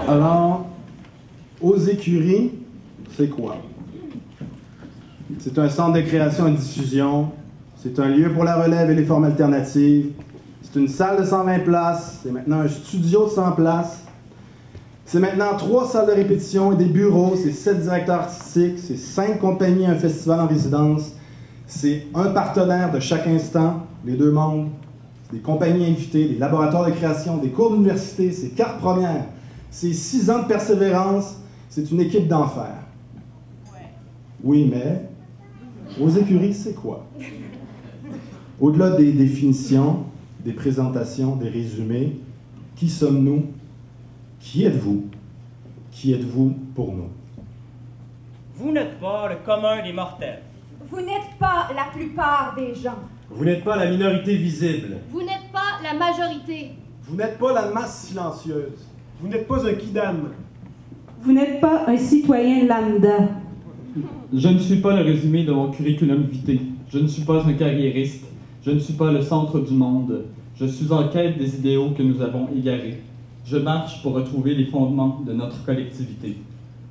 Alors, aux écuries, c'est quoi? C'est un centre de création et de diffusion. C'est un lieu pour la relève et les formes alternatives. C'est une salle de 120 places. C'est maintenant un studio de 100 places. C'est maintenant 3 salles de répétition et des bureaux. C'est 7 directeurs artistiques. C'est 5 compagnies et un festival en résidence. C'est un partenaire de chaque instant, les deux mondes. C'est des compagnies invitées, des laboratoires de création, des cours d'université. C'est carte première. C'est 6 ans de persévérance. C'est une équipe d'enfer. Oui, mais aux écuries, c'est quoi? Au-delà des définitions, des présentations, des résumés, qui sommes-nous? Qui êtes-vous? Qui êtes-vous pour nous? Vous n'êtes pas le commun des mortels. Vous n'êtes pas la plupart des gens. Vous n'êtes pas la minorité visible. Vous n'êtes pas la majorité. Vous n'êtes pas la masse silencieuse. Vous n'êtes pas un kidam. Vous n'êtes pas un citoyen lambda. Je ne suis pas le résumé de mon curriculum vitae. Je ne suis pas un carriériste. Je ne suis pas le centre du monde. Je suis en quête des idéaux que nous avons égarés. Je marche pour retrouver les fondements de notre collectivité.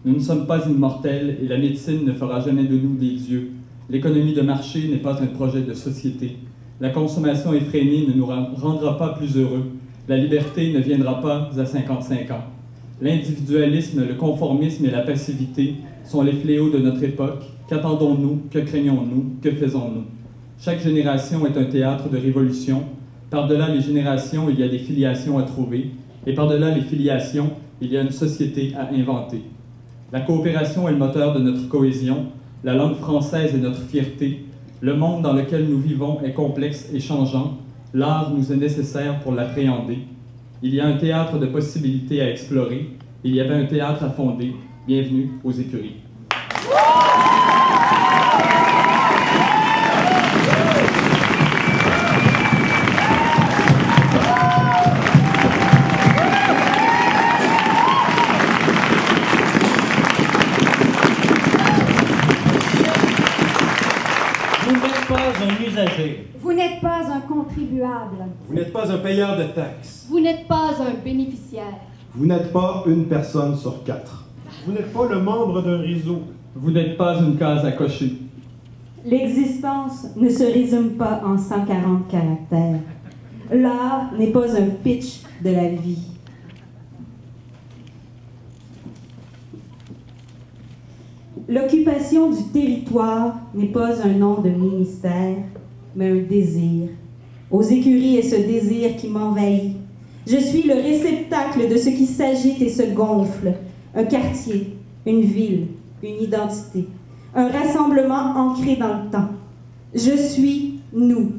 Nous ne sommes pas immortels et la médecine ne fera jamais de nous des dieux. L'économie de marché n'est pas un projet de société. La consommation effrénée ne nous rendra pas plus heureux. La liberté ne viendra pas à 55 ans. L'individualisme, le conformisme et la passivité sont les fléaux de notre époque. Qu'attendons-nous? Que craignons-nous? Que faisons-nous? Chaque génération est un théâtre de révolution. Par-delà les générations, il y a des filiations à trouver. Et par-delà les filiations, il y a une société à inventer. La coopération est le moteur de notre cohésion. La langue française est notre fierté. Le monde dans lequel nous vivons est complexe et changeant. L'art nous est nécessaire pour l'appréhender. Il y a un théâtre de possibilités à explorer. Il y avait un théâtre à fonder. Bienvenue aux écuries. Vous n'êtes pas un usager. Vous n'êtes pas un contribuable. Vous n'êtes pas un payeur de taxes. Vous n'êtes pas un bénéficiaire. Vous n'êtes pas une personne sur 4. Vous n'êtes pas le membre d'un réseau. Vous n'êtes pas une case à cocher. L'existence ne se résume pas en 140 caractères. L'art n'est pas un pitch de la vie. L'occupation du territoire n'est pas un nom de ministère, mais un désir. Aux écuries est ce désir qui m'envahit. Je suis le réceptacle de ce qui s'agite et se gonfle. Un quartier, une ville, une identité. Un rassemblement ancré dans le temps. Je suis nous.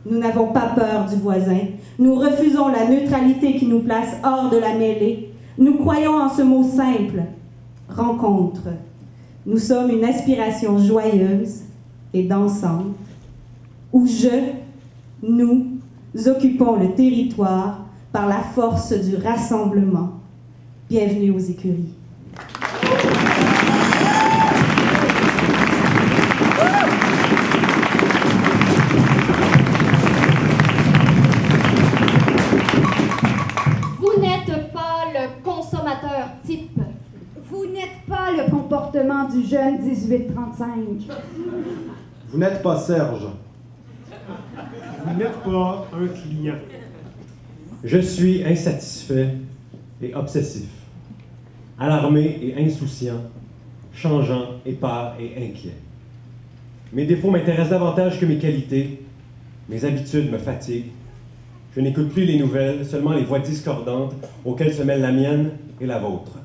Nous n'avons pas peur du voisin. Nous refusons la neutralité qui nous place hors de la mêlée. Nous croyons en ce mot simple, rencontre. Nous sommes une aspiration joyeuse et dansante, où nous occupons le territoire par la force du rassemblement. Bienvenue aux écuries. Vous n'êtes pas le consommateur type. Vous n'êtes pas le comportement du jeune 18-35. Vous n'êtes pas Serge. Vous n'êtes pas un client. Je suis insatisfait et obsessif, alarmé et insouciant, changeant, épars et inquiet. Mes défauts m'intéressent davantage que mes qualités. Mes habitudes me fatiguent. Je n'écoute plus les nouvelles, seulement les voix discordantes auxquelles se mêlent la mienne et la vôtre.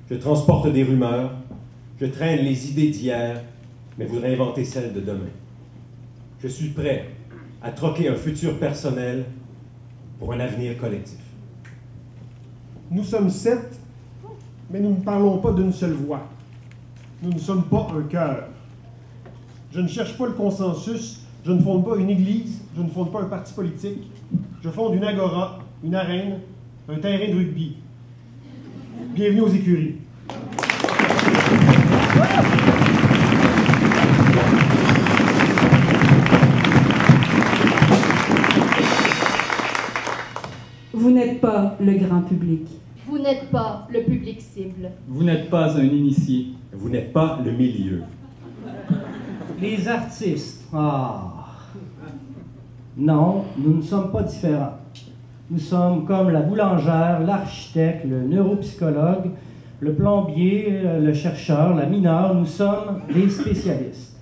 Je transporte des rumeurs, je traîne les idées d'hier, mais voudrais inventer celles de demain. Je suis prêt à troquer un futur personnel pour un avenir collectif. Nous sommes 7, mais nous ne parlons pas d'une seule voix. Nous ne sommes pas un cœur. Je ne cherche pas le consensus, je ne fonde pas une église, je ne fonde pas un parti politique. Je fonde une agora, une arène, un terrain de rugby. Bienvenue aux écuries. Vous n'êtes pas le grand public. Vous n'êtes pas le public cible. Vous n'êtes pas un initié. Vous n'êtes pas le milieu. Les artistes. Ah. Non, nous ne sommes pas différents. Nous sommes comme la boulangère, l'architecte, le neuropsychologue, le plombier, le chercheur, la mineure. Nous sommes des spécialistes.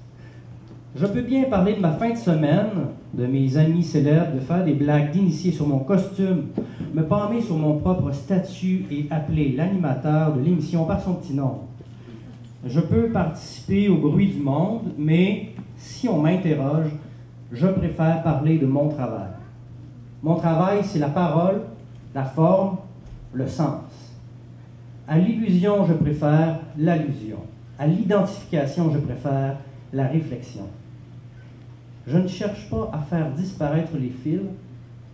Je peux bien parler de ma fin de semaine, de mes amis célèbres, de faire des blagues d'initiés sur mon costume, me pâmer sur mon propre statut et appeler l'animateur de l'émission par son petit nom. Je peux participer au bruit du monde, mais si on m'interroge, je préfère parler de mon travail. Mon travail, c'est la parole, la forme, le sens. À l'illusion, je préfère l'allusion. À l'identification, je préfère la réflexion. Je ne cherche pas à faire disparaître les fils,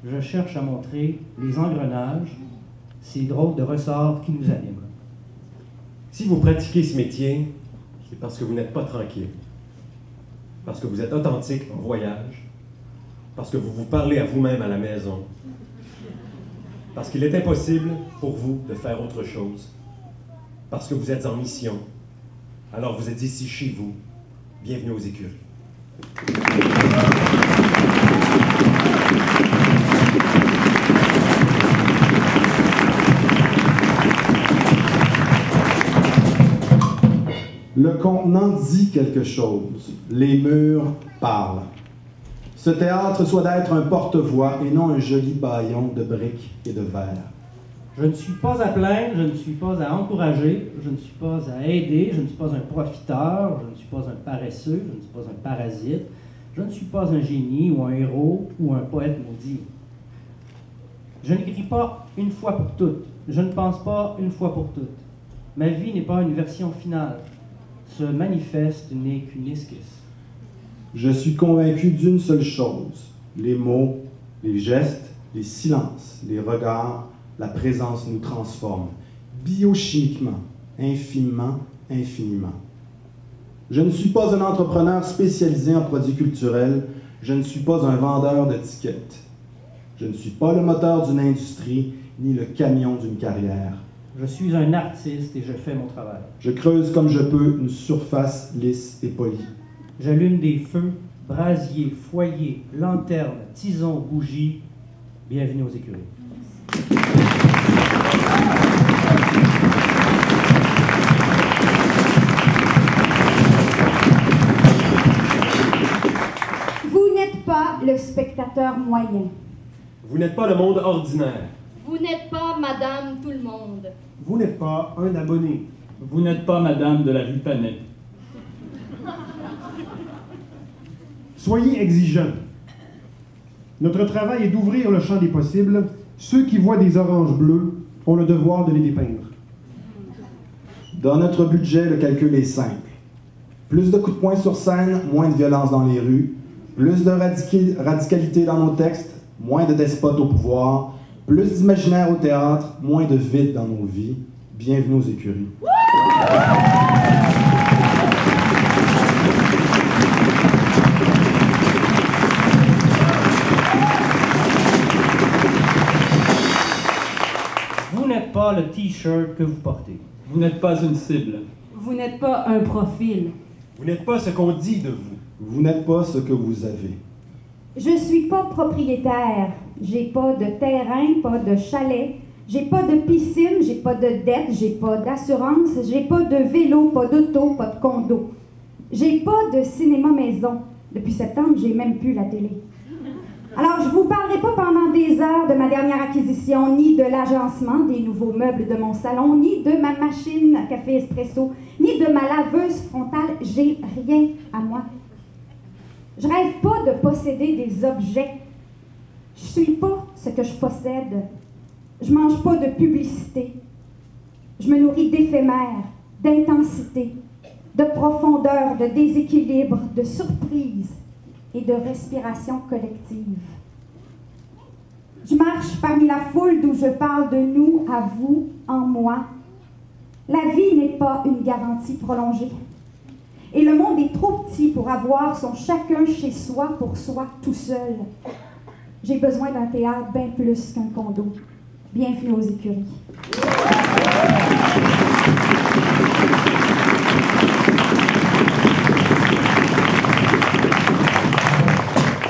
je cherche à montrer les engrenages, ces drôles de ressorts qui nous animent. Si vous pratiquez ce métier, c'est parce que vous n'êtes pas tranquille. Parce que vous êtes authentique en voyage. Parce que vous vous parlez à vous-même à la maison. Parce qu'il est impossible pour vous de faire autre chose. Parce que vous êtes en mission. Alors vous êtes ici chez vous. Bienvenue aux écuries. Le contenant dit quelque chose. Les murs parlent. Ce théâtre soit d'être un porte-voix et non un joli bâillon de briques et de verre. Je ne suis pas à plaindre, je ne suis pas à encourager, je ne suis pas à aider, je ne suis pas un profiteur, je ne suis pas un paresseux, je ne suis pas un parasite, je ne suis pas un génie ou un héros ou un poète maudit. Je n'écris pas une fois pour toutes, je ne pense pas une fois pour toutes. Ma vie n'est pas une version finale. Ce manifeste n'est qu'une esquisse. Je suis convaincu d'une seule chose. Les mots, les gestes, les silences, les regards, la présence nous transforme. Biochimiquement, infiniment, infiniment. Je ne suis pas un entrepreneur spécialisé en produits culturels. Je ne suis pas un vendeur d'étiquettes. Je ne suis pas le moteur d'une industrie, ni le camion d'une carrière. Je suis un artiste et je fais mon travail. Je creuse comme je peux une surface lisse et polie. J'allume des feux, brasiers, foyers, lanternes, tisons, bougies. Bienvenue aux écuries. Vous n'êtes pas le spectateur moyen. Vous n'êtes pas le monde ordinaire. Vous n'êtes pas Madame Tout-le-Monde. Vous n'êtes pas un abonné. Vous n'êtes pas Madame de la rue Panet. Soyez exigeants. Notre travail est d'ouvrir le champ des possibles. Ceux qui voient des oranges bleues ont le devoir de les dépeindre. Dans notre budget, le calcul est simple. Plus de coups de poing sur scène, moins de violence dans les rues. Plus de radicalité dans nos textes, moins de despotes au pouvoir. Plus d'imaginaire au théâtre, moins de vide dans nos vies. Bienvenue aux écuries. Vous n'êtes pas le T-shirt que vous portez. Vous n'êtes pas une cible. Vous n'êtes pas un profil. Vous n'êtes pas ce qu'on dit de vous. Vous n'êtes pas ce que vous avez. Je suis pas propriétaire. J'ai pas de terrain, pas de chalet. J'ai pas de piscine, j'ai pas de dette, j'ai pas d'assurance, j'ai pas de vélo, pas d'auto, pas de condo. J'ai pas de cinéma maison. Depuis septembre, j'ai même plus la télé. Alors, je vous parlerai pas pendant des heures de ma dernière acquisition, ni de l'agencement des nouveaux meubles de mon salon, ni de ma machine à café espresso, ni de ma laveuse frontale. J'ai rien à moi. Je rêve pas de posséder des objets. Je suis pas ce que je possède. Je mange pas de publicité. Je me nourris d'éphémère, d'intensité, de profondeur, de déséquilibre, de surprise et de respiration collective. Je marche parmi la foule d'où je parle de nous à vous, en moi. La vie n'est pas une garantie prolongée. Et le monde est trop petit pour avoir son chacun chez soi pour soi tout seul. J'ai besoin d'un théâtre bien plus qu'un condo. Bienvenue aux écuries.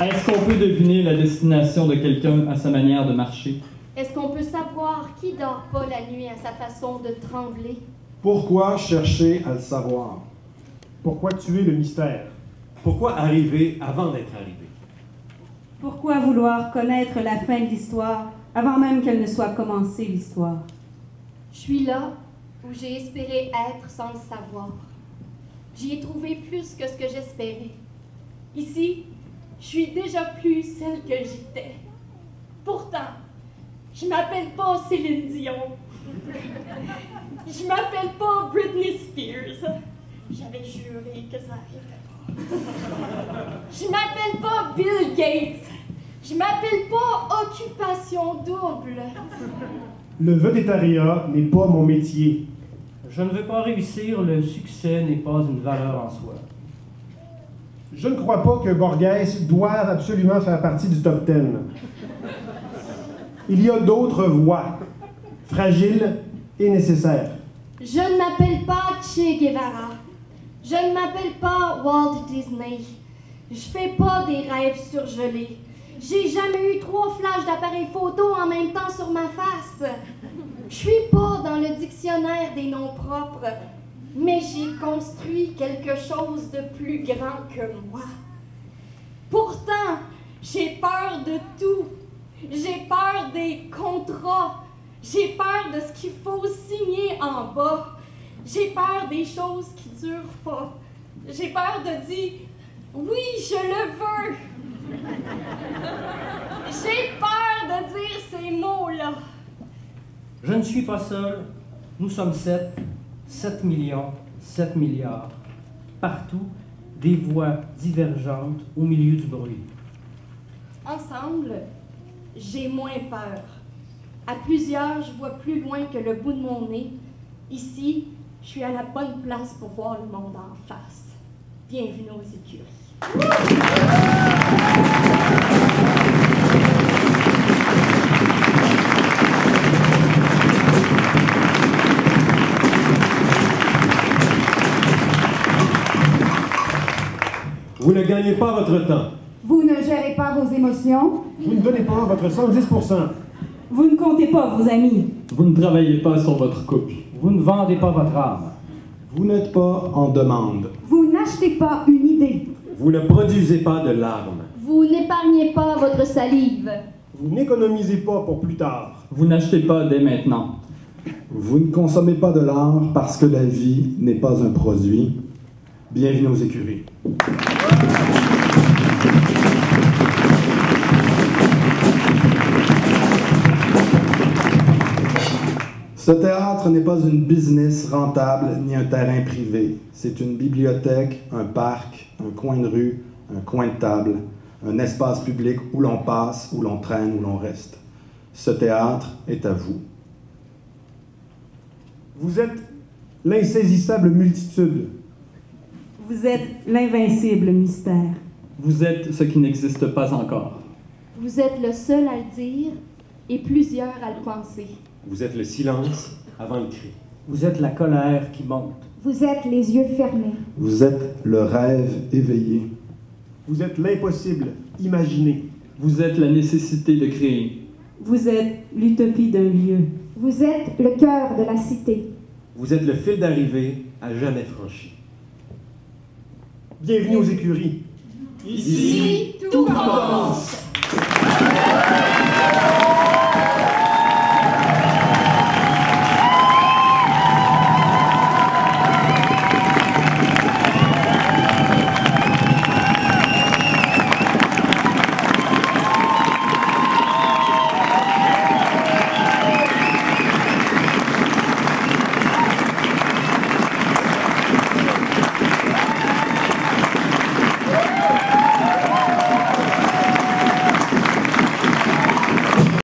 Est-ce qu'on peut deviner la destination de quelqu'un à sa manière de marcher? Est-ce qu'on peut savoir qui dort pas la nuit à sa façon de trembler? Pourquoi chercher à le savoir? Pourquoi tuer le mystère? Pourquoi arriver avant d'être arrivé? Pourquoi vouloir connaître la fin de l'histoire avant même qu'elle ne soit commencée, l'histoire? Je suis là où j'ai espéré être sans le savoir. J'y ai trouvé plus que ce que j'espérais. Ici, je suis déjà plus celle que j'étais. Pourtant, je m'appelle pas Céline Dion. Je m'appelle pas Britney Spears. J'avais juré que ça arriverait pas. Je m'appelle pas Bill Gates. Je m'appelle pas Occupation Double. Le vedettariat n'est pas mon métier. Je ne veux pas réussir, le succès n'est pas une valeur en soi. Je ne crois pas que Borges doive absolument faire partie du top 10. Il y a d'autres voies, fragiles et nécessaires. Je ne m'appelle pas Che Guevara. Je ne m'appelle pas Walt Disney. Je fais pas des rêves surgelés. J'ai jamais eu 3 flashs d'appareil photo en même temps sur ma face. Je suis pas dans le dictionnaire des noms propres, mais j'ai construit quelque chose de plus grand que moi. Pourtant, j'ai peur de tout. J'ai peur des contrats. J'ai peur de ce qu'il faut signer en bas. J'ai peur des choses qui durent pas. J'ai peur de dire « Oui, je le veux ». J'ai peur de dire ces mots-là. Je ne suis pas seul. Nous sommes 7 millions, 7 milliards. Partout, des voix divergentes au milieu du bruit. Ensemble, j'ai moins peur. À plusieurs, je vois plus loin que le bout de mon nez. Ici, je suis à la bonne place pour voir le monde en face. Bienvenue aux écuries. Vous ne gagnez pas votre temps. Vous ne gérez pas vos émotions. Vous ne donnez pas votre 110%. Vous ne comptez pas vos amis. Vous ne travaillez pas sur votre couple. Vous ne vendez pas votre âme. Vous n'êtes pas en demande. Vous n'achetez pas une idée. Vous ne produisez pas de larmes. Vous n'épargnez pas votre salive. Vous n'économisez pas pour plus tard. Vous n'achetez pas dès maintenant. Vous ne consommez pas de l'art parce que la vie n'est pas un produit. Bienvenue aux écuries. Ce théâtre n'est pas une business rentable ni un terrain privé. C'est une bibliothèque, un parc, un coin de rue, un coin de table, un espace public où l'on passe, où l'on traîne, où l'on reste. Ce théâtre est à vous. Vous êtes l'insaisissable multitude. Vous êtes l'invincible mystère. Vous êtes ce qui n'existe pas encore. Vous êtes le seul à le dire et plusieurs à le penser. Vous êtes le silence avant le cri. Vous êtes la colère qui monte. Vous êtes les yeux fermés. Vous êtes le rêve éveillé. Vous êtes l'impossible imaginé. Vous êtes la nécessité de créer. Vous êtes l'utopie d'un lieu. Vous êtes le cœur de la cité. Vous êtes le fil d'arrivée à jamais franchi. Bienvenue aux écuries. Ici, tout commence.